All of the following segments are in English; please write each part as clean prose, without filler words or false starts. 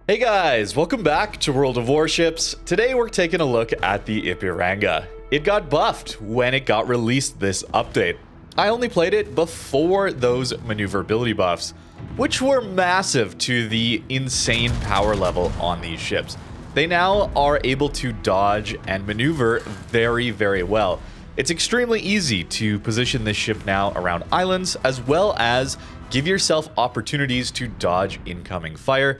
Hey guys, welcome back to World of Warships. Today we're taking a look at the Ipiranga. It got buffed when it got released this update. I only played it before those maneuverability buffs, which were massive to the insane power level on these ships. They now are able to dodge and maneuver very, very well. It's extremely easy to position this ship now around islands, as well as give yourself opportunities to dodge incoming fire.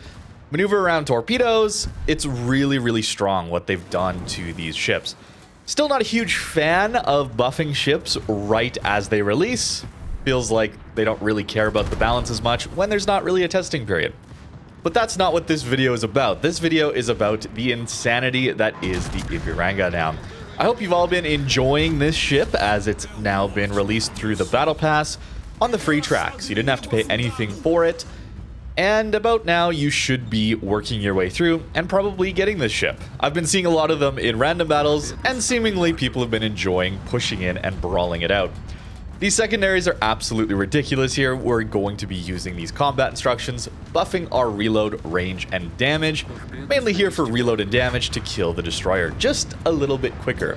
Maneuver around torpedoes. It's really, really strong what they've done to these ships. Still not a huge fan of buffing ships right as they release. Feels like they don't really care about the balance as much when there's not really a testing period. But that's not what this video is about. This video is about the insanity that is the Ipiranga now. I hope you've all been enjoying this ship as it's now been released through the Battle Pass on the free tracks. You didn't have to pay anything for it. And about now, you should be working your way through and probably getting this ship. I've been seeing a lot of them in random battles, and seemingly people have been enjoying pushing in and brawling it out. These secondaries are absolutely ridiculous here. We're going to be using these combat instructions, buffing our reload, range, and damage, mainly here for reload and damage to kill the destroyer just a little bit quicker.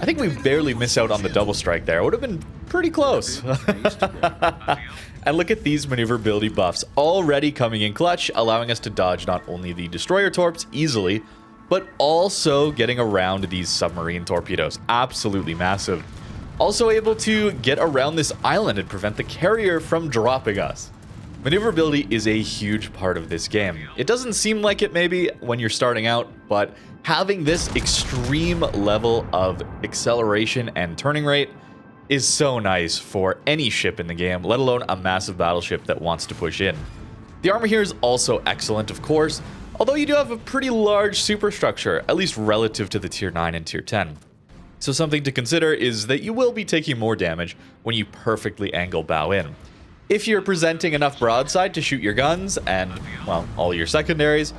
I think we barely miss out on the double strike there. It would have been pretty close. And look at these maneuverability buffs already coming in clutch, allowing us to dodge not only the destroyer torps easily, but also getting around these submarine torpedoes. Absolutely massive. Also able to get around this island and prevent the carrier from dropping us. Maneuverability is a huge part of this game. It doesn't seem like it maybe when you're starting out, but having this extreme level of acceleration and turning rate is so nice for any ship in the game, let alone a massive battleship that wants to push in. The armor here is also excellent, of course, although you do have a pretty large superstructure, at least relative to the tier 9 and tier 10. So something to consider is that you will be taking more damage when you perfectly angle bow in. If you're presenting enough broadside to shoot your guns and, well, all your secondaries,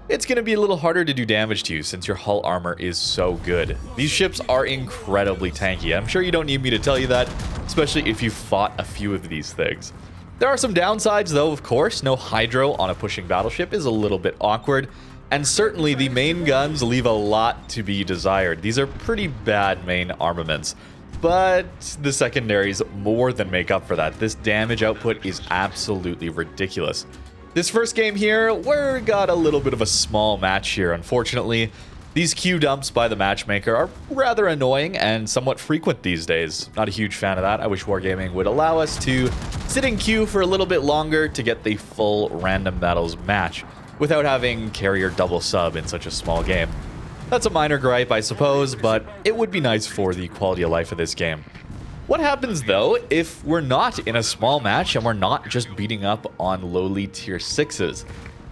it's going to be a little harder to do damage to you since your hull armor is so good. These ships are incredibly tanky. I'm sure you don't need me to tell you that, especially if you've fought a few of these things. There are some downsides though, of course. No hydro on a pushing battleship is a little bit awkward, and certainly the main guns leave a lot to be desired. These are pretty bad main armaments, but the secondaries more than make up for that. This damage output is absolutely ridiculous. This first game here, we got a little bit of a small match here, unfortunately. These queue dumps by the matchmaker are rather annoying and somewhat frequent these days. Not a huge fan of that. I wish Wargaming would allow us to sit in queue for a little bit longer to get the full random battles match without having carrier double sub in such a small game. That's a minor gripe, I suppose, but it would be nice for the quality of life of this game. What happens, though, if we're not in a small match and we're not just beating up on lowly tier 6s?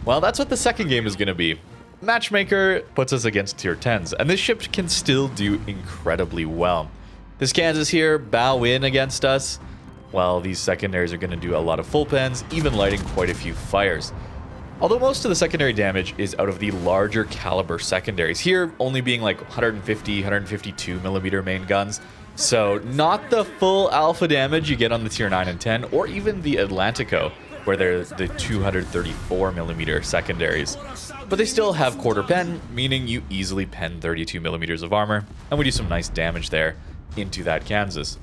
Well, that's what the second game is going to be. Matchmaker puts us against tier 10s, and this ship can still do incredibly well. This Kansas here, bow in against us. Well, these secondaries are going to do a lot of full pens, even lighting quite a few fires. Although most of the secondary damage is out of the larger caliber secondaries, here only being like 150, 152 millimeter main guns. So not the full alpha damage you get on the tier 9 and 10, or even the Atlantico, where there's the 234 millimeter secondaries. But they still have quarter pen, meaning you easily pen 32 millimeters of armor, and we do some nice damage there into that Kansas.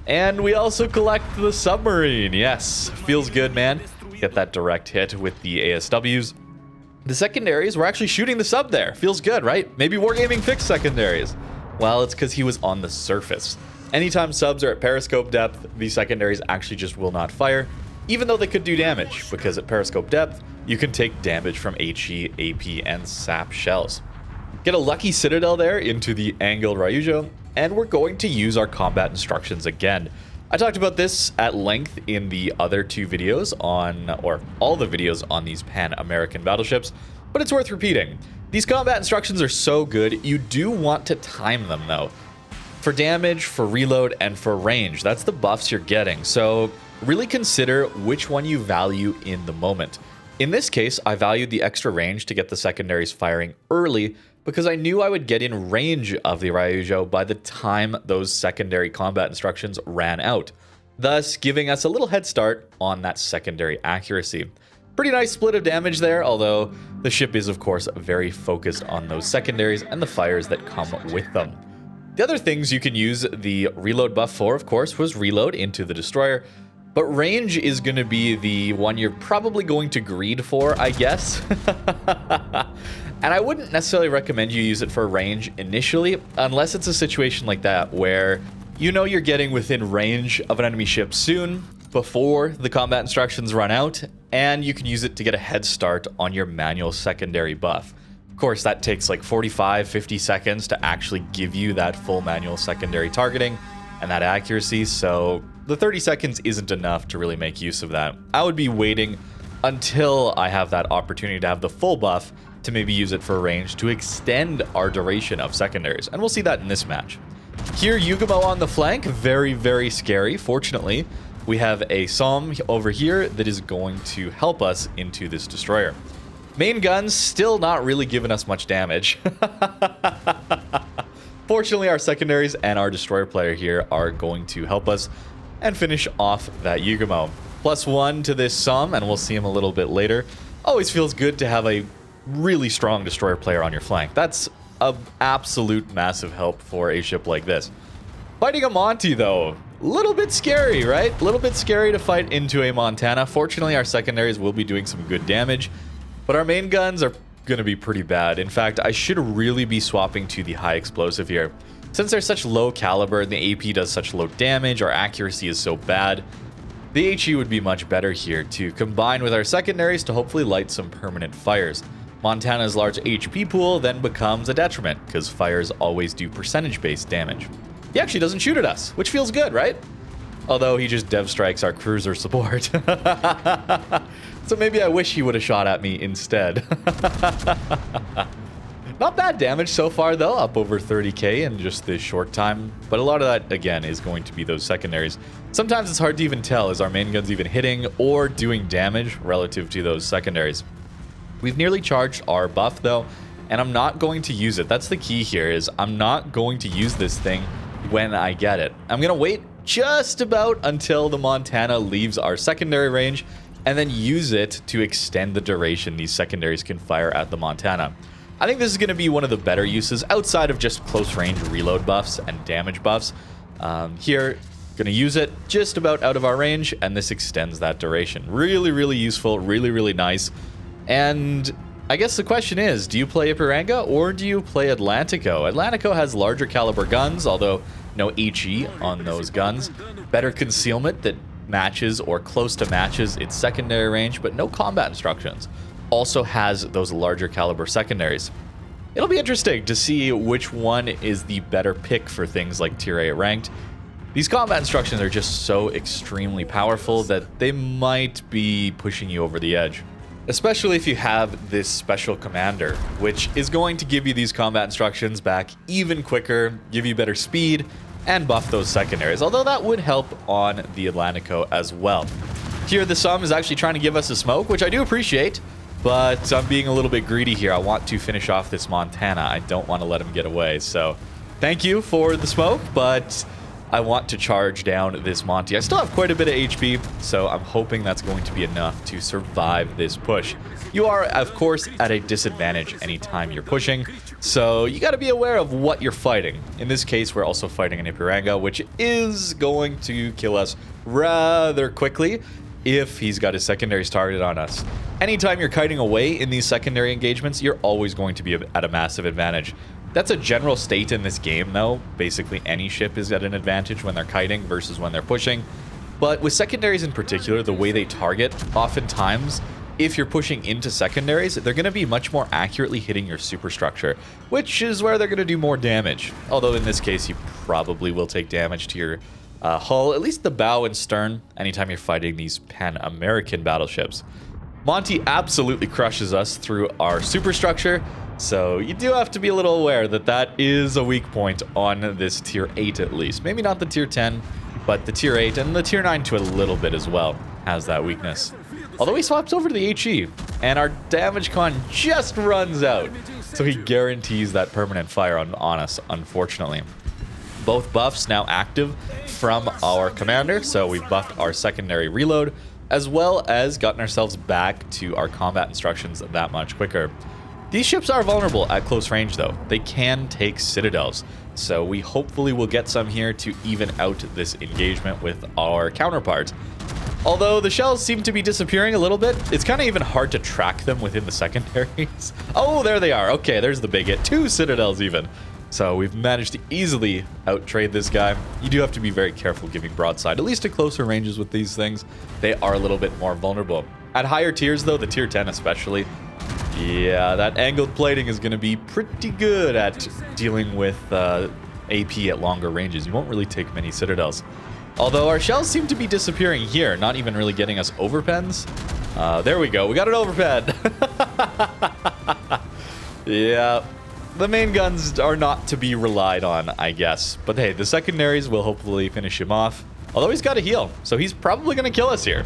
And we also collect the submarine. Yes, feels good, man. Get that direct hit with the ASWs. The secondaries, we're actually shooting the sub there. Feels good, right? Maybe Wargaming fixed secondaries. Well, it's because he was on the surface. Anytime subs are at periscope depth, the secondaries actually just will not fire, even though they could do damage, because at periscope depth, you can take damage from HE, AP, and SAP shells. Get a lucky citadel there into the angled Ryujo, and we're going to use our combat instructions again. I talked about this at length in the other two videos on, or all the videos on these Pan-American battleships, but it's worth repeating. These combat instructions are so good, you do want to time them though. For damage, for reload, and for range, that's the buffs you're getting, so really consider which one you value in the moment. In this case, I valued the extra range to get the secondaries firing early because I knew I would get in range of the Ryujo by the time those secondary combat instructions ran out, thus giving us a little head start on that secondary accuracy. Pretty nice split of damage there, although the ship is, of course, very focused on those secondaries and the fires that come with them. The other things you can use the reload buff for, of course, was reload into the destroyer. But range is going to be the one you're probably going to greed for, I guess. And I wouldn't necessarily recommend you use it for range initially, unless it's a situation like that where you know you're getting within range of an enemy ship soon, before the combat instructions run out, and you can use it to get a head start on your manual secondary buff. Of course, that takes like 45-50 seconds to actually give you that full manual secondary targeting and that accuracy, so the 30 seconds isn't enough to really make use of that. I would be waiting until I have that opportunity to have the full buff to maybe use it for range to extend our duration of secondaries, and we'll see that in this match. Here, Unicum on the flank, very, very scary. Fortunately, we have a Somme over here that is going to help us into this destroyer. Main guns still not really giving us much damage. Fortunately, our secondaries and our destroyer player here are going to help us and finish off that Unicum. +1 to this Somme, and we'll see him a little bit later. Always feels good to have a really strong destroyer player on your flank. That's an absolute massive help for a ship like this. Fighting a Monty, though, a little bit scary, right? A little bit scary to fight into a Montana. Fortunately, our secondaries will be doing some good damage, but our main guns are going to be pretty bad. In fact, I should really be swapping to the high explosive here. Since they're such low caliber and the AP does such low damage, our accuracy is so bad, the HE would be much better here to combine with our secondaries to hopefully light some permanent fires. Montana's large HP pool then becomes a detriment, because fires always do percentage-based damage. He actually doesn't shoot at us, which feels good, right? Although he just dev strikes our cruiser support. So maybe I wish he would have shot at me instead. Not bad damage so far, though, up over 30k in just this short time. But a lot of that, again, is going to be those secondaries. Sometimes it's hard to even tell, is our main guns even hitting or doing damage relative to those secondaries. We've nearly charged our buff, though, and I'm not going to use it. That's the key here, is I'm not going to use this thing when I get it. I'm going to wait just about until the Montana leaves our secondary range, and then use it to extend the duration these secondaries can fire at the Montana. I think this is going to be one of the better uses outside of just close range reload buffs and damage buffs. Here, going to use it just about out of our range, and this extends that duration. Really, really useful, really, really nice. And I guess the question is, do you play Ipiranga or do you play Atlantico? Atlantico has larger caliber guns, although no HE on those guns. Better concealment that matches or close to matches its secondary range, but no combat instructions. Also has those larger caliber secondaries. It'll be interesting to see which one is the better pick for things like tier 8 ranked. These combat instructions are just so extremely powerful that they might be pushing you over the edge. Especially if you have this special commander, which is going to give you these combat instructions back even quicker, give you better speed, and buff those secondaries, although that would help on the Atlantico as well. Here, the Somme is actually trying to give us a smoke, which I do appreciate, but I'm being a little bit greedy here. I want to finish off this Montana. I don't want to let him get away, so thank you for the smoke, but I want to charge down this Monty. I still have quite a bit of HP, so I'm hoping that's going to be enough to survive this push. You are, of course, at a disadvantage anytime you're pushing, so you got to be aware of what you're fighting. In this case, we're also fighting an Ipiranga, which is going to kill us rather quickly if he's got his secondaries targeted on us. Anytime you're kiting away in these secondary engagements, you're always going to be at a massive advantage. That's a general state in this game, though. Basically, any ship is at an advantage when they're kiting versus when they're pushing. But with secondaries in particular, the way they target, oftentimes, if you're pushing into secondaries, they're going to be much more accurately hitting your superstructure, which is where they're going to do more damage. Although in this case, you probably will take damage to your hull, at least the bow and stern, anytime you're fighting these Pan-American battleships. Monty absolutely crushes us through our superstructure, so you do have to be a little aware that that is a weak point on this tier 8 at least. Maybe not the tier 10, but the tier 8 and the tier 9 to a little bit as well has that weakness. Although he swaps over to the HE, and our damage con just runs out, so he guarantees that permanent fire on us, unfortunately. Both buffs now active from our commander, so we've buffed our secondary reload, as well as gotten ourselves back to our combat instructions that much quicker. These ships are vulnerable at close range though. They can take citadels, so we hopefully will get some here to even out this engagement with our counterpart. Although the shells seem to be disappearing a little bit, it's kind of even hard to track them within the secondaries. Oh, there they are. Okay, there's the big hit. 2 citadels even. So we've managed to easily outtrade this guy. You do have to be very careful giving broadside, at least at closer ranges with these things. They are a little bit more vulnerable. At higher tiers though, the tier 10 especially, yeah, that angled plating is going to be pretty good at dealing with AP at longer ranges. You won't really take many citadels. Although our shells seem to be disappearing here, not even really getting us overpens. There we go, we got an overpen. Yeah, the main guns are not to be relied on, I guess. But hey, the secondaries will hopefully finish him off. Although he's got a heal, so he's probably going to kill us here.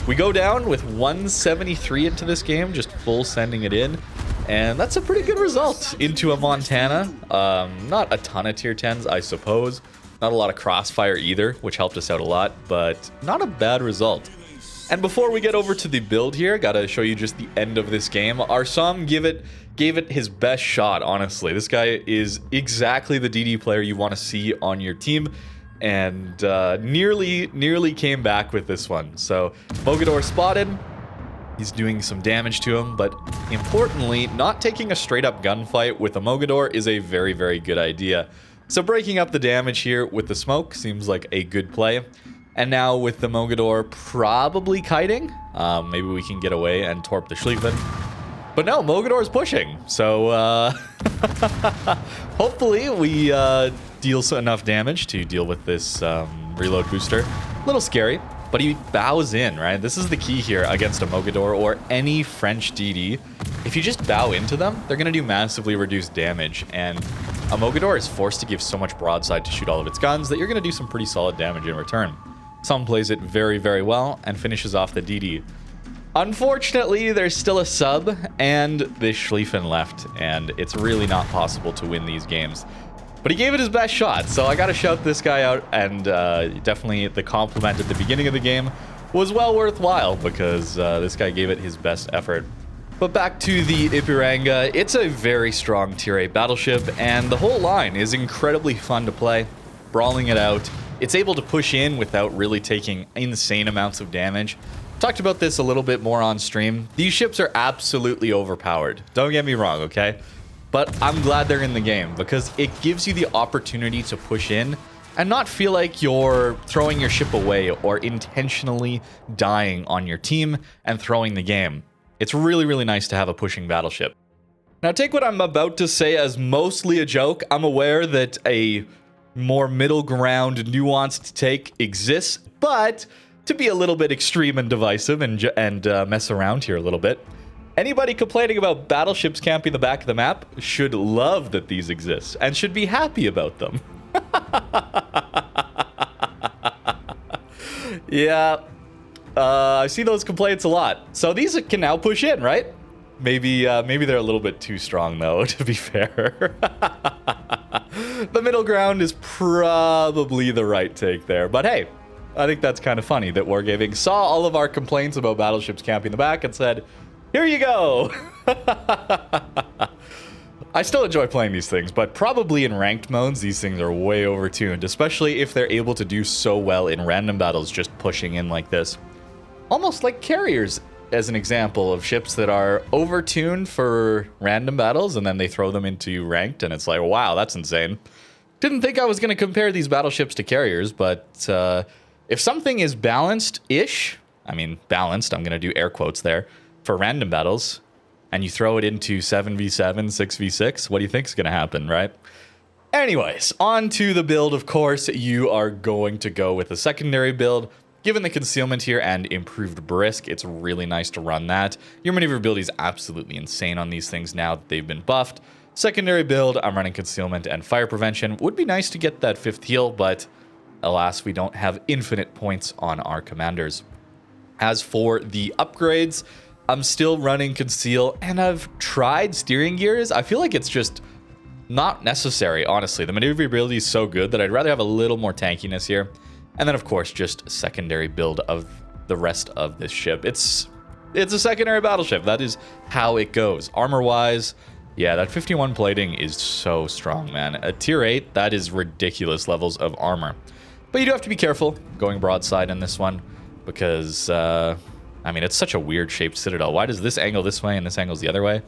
We go down with 173 into this game, just full sending it in. And that's a pretty good result into a Montana. Not a ton of tier 10s, I suppose. Not a lot of crossfire either, which helped us out a lot, but not a bad result. And before we get over to the build here, gotta show you just the end of this game. Arsam gave it his best shot, honestly. This guy is exactly the DD player you want to see on your team, and nearly came back with this one. So Mogador spotted. He's doing some damage to him, but importantly, not taking a straight up gunfight with a Mogador is a very, very good idea. So breaking up the damage here with the smoke seems like a good play. And now with the Mogador probably kiting, maybe we can get away and torp the Schlieffen. But no, Mogador is pushing. So hopefully we deal enough damage to deal with this reload booster. A little scary, but he bows in, right? This is the key here against a Mogador or any French DD. If you just bow into them, they're going to do massively reduced damage. And a Mogador is forced to give so much broadside to shoot all of its guns that you're going to do some pretty solid damage in return. Some plays it very, very well and finishes off the DD. Unfortunately, there's still a sub and this Schlieffen left, and it's really not possible to win these games. But he gave it his best shot, so I gotta shout this guy out, and definitely the compliment at the beginning of the game was well worthwhile because this guy gave it his best effort. But back to the Ipiranga, it's a very strong tier 8 battleship, and the whole line is incredibly fun to play. Brawling it out, it's able to push in without really taking insane amounts of damage. Talked about this a little bit more on stream. These ships are absolutely overpowered. Don't get me wrong, okay? But I'm glad they're in the game because it gives you the opportunity to push in and not feel like you're throwing your ship away or intentionally dying on your team and throwing the game. It's really, really nice to have a pushing battleship. Now take what I'm about to say as mostly a joke. I'm aware that a more middle ground, nuanced take exists, but to be a little bit extreme and divisive and mess around here a little bit, anybody complaining about battleships camping the back of the map should love that these exist and should be happy about them. Yeah, I see those complaints a lot. So these can now push in, right? Maybe they're a little bit too strong though, to be fair. The middle ground is probably the right take there, but hey, I think that's kind of funny that Wargaming saw all of our complaints about battleships camping the back and said, here you go. I still enjoy playing these things, but probably in ranked modes, these things are way overtuned, especially if they're able to do so well in random battles just pushing in like this. Almost like carriers as an example of ships that are overtuned for random battles and then they throw them into ranked and it's like, wow, that's insane. Didn't think I was going to compare these battleships to carriers, but if something is balanced-ish, I mean balanced, I'm going to do air quotes there, for random battles, and you throw it into 7v7, 6v6, what do you think is going to happen, right? Anyways, on to the build. Of course, you are going to go with a secondary build. Given the concealment here and improved brisk, it's really nice to run that. Your maneuverability is absolutely insane on these things now that they've been buffed. Secondary build, I'm running concealment and fire prevention. Would be nice to get that 5th heal, but alas, we don't have infinite points on our commanders. As for the upgrades, I'm still running conceal, and I've tried steering gears. I feel like it's just not necessary, honestly. The maneuverability is so good that I'd rather have a little more tankiness here. And then, of course, just secondary build of the rest of this ship. It's a secondary battleship. That is how it goes. Armor-wise, yeah, that 51 plating is so strong, man. A tier 8, that is ridiculous levels of armor. But you do have to be careful going broadside in this one because, I mean, it's such a weird shaped citadel. Why does this angle this way and this angle's the other way?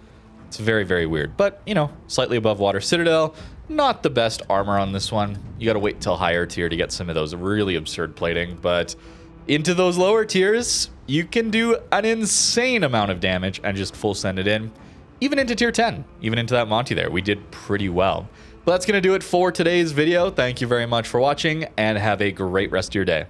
It's very, very weird. But, you know, slightly above water citadel, not the best armor on this one. You got to wait till higher tier to get some of those really absurd plating. But into those lower tiers, you can do an insane amount of damage and just full send it in. Even into tier 10, even into that Monty there, we did pretty well. But that's going to do it for today's video. Thank you very much for watching and have a great rest of your day.